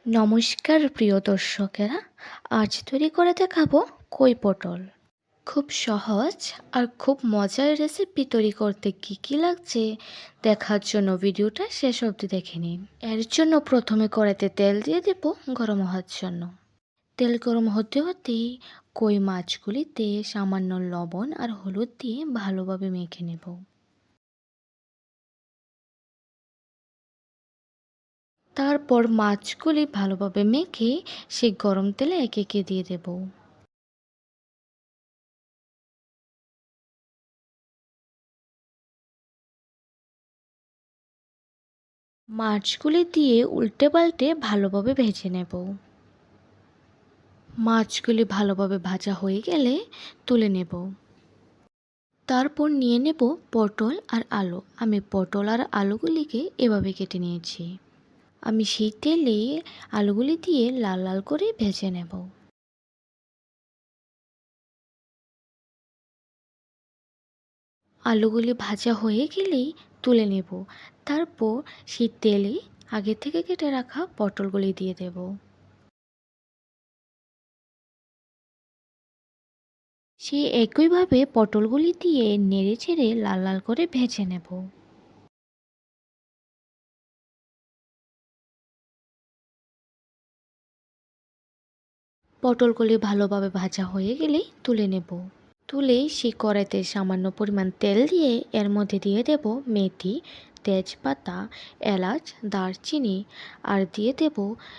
নমস্কার প্রিয় দর্শকেরা, আজ তৈরি করে দেখাবো কই পটল। খুব সহজ আর খুব মজার রেসিপি তৈরি করতে কি লাগছে দেখার জন্য ভিডিওটা শেষ অবধি দেখে নিন। এর জন্য প্রথমে কড়াইতে তেল দিয়ে দেব গরম হওয়ার জন্য। তেল গরম হতে হতেই কই মাছগুলিতে সামান্য লবণ আর হলুদ দিয়ে ভালোভাবে মেখে নেব। তারপর মাছগুলি ভালোভাবে মেখে সেই গরম তেলে একে একে দিয়ে দেব। মাছগুলি দিয়ে উল্টে পাল্টে ভালোভাবে ভেজে নেব। মাছগুলি ভালোভাবে ভাজা হয়ে গেলে তুলে নেব। তারপর নিয়ে নেব পটল আর আলু। আমি পটল আর আলুগুলিকে এভাবে কেটে নিয়েছি। আমি সেই তেলে আলুগুলি দিয়ে লাল লাল করে ভেজে নেব। আলুগুলি ভাজা হয়ে গেলেই তুলে নেব। তারপর সেই তেলে আগে থেকে কেটে রাখা পটলগুলি দিয়ে দেব। সেই একইভাবে পটলগুলি দিয়ে নেড়ে চেড়ে লাল লাল করে ভেজে নেব। পটলগুলি ভালোভাবে ভাজা হয়ে গেলেই তুলে নেব। তুলে সেই কড়াইতে সামান্য পরিমাণ তেল দিয়ে এর মধ্যে দিয়ে দেব মেথি, তেজপাতা, এলাচ, দারচিনি আর দিয়ে দেব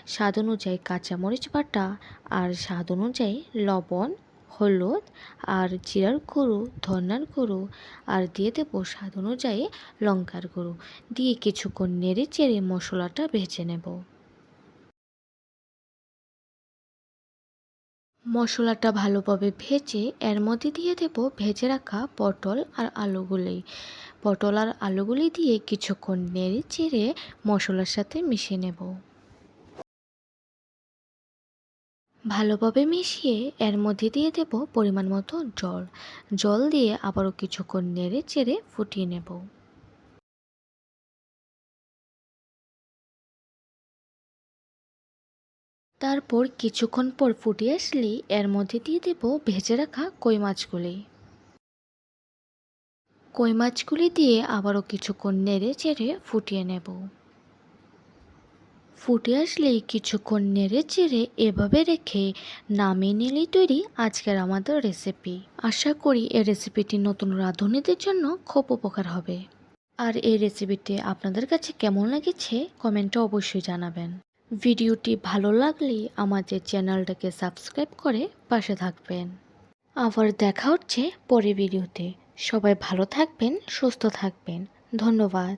স্বাদ অনুযায়ী কাঁচামরিচ বাটা আর স্বাদ অনুযায়ী লবণ, হলুদ আর জিরার গুঁড়ো, ধনিয়ার গুঁড়ো আর দিয়ে দেব স্বাদ অনুযায়ী লঙ্কার গুঁড়ো দিয়ে কিছুক্ষণ নেড়ে চেড়ে মশলাটা ভেজে নেব। মশলাটা ভালোভাবে ভেজে এর মধ্যে দিয়ে দেব ভেজে রাখা পটল আর আলুগুলি। পটল আর আলুগুলি দিয়ে কিছুক্ষণ নেড়ে চেড়ে মশলার সাথে মিশিয়ে নেব। ভালোভাবে মিশিয়ে এর মধ্যে দিয়ে দেব পরিমাণ মতো জল। জল দিয়ে আবারও কিছুক্ষণ নেড়ে চেড়ে ফুটিয়ে নেব। তারপর কিছুক্ষণ পর ফুটিয়ে আসলেই এর মধ্যে দিয়ে দেব ভেজে রাখা কই মাছগুলি। কই মাছগুলি দিয়ে আবারও কিছুক্ষণ নেড়ে চেড়ে ফুটিয়ে নেব। ফুটে আসলেই কিছুক্ষণ নেড়ে চেড়ে এভাবে রেখে নামিয়ে নিলেই তৈরি আজকের আমাদের রেসিপি। আশা করি এই রেসিপিটি নতুন রাঁধুনিদের জন্য খুব উপকার হবে। আর এই রেসিপিটি আপনাদের কাছে কেমন লেগেছে কমেন্টে অবশ্যই জানাবেন। ভিডিওটি ভালো লাগলে আমাদের চ্যানেলটাকে সাবস্ক্রাইব করে পাশে থাকবেন। আবার দেখা হচ্ছে পরের ভিডিওতে। সবাই ভালো থাকবেন, সুস্থ থাকবেন। ধন্যবাদ।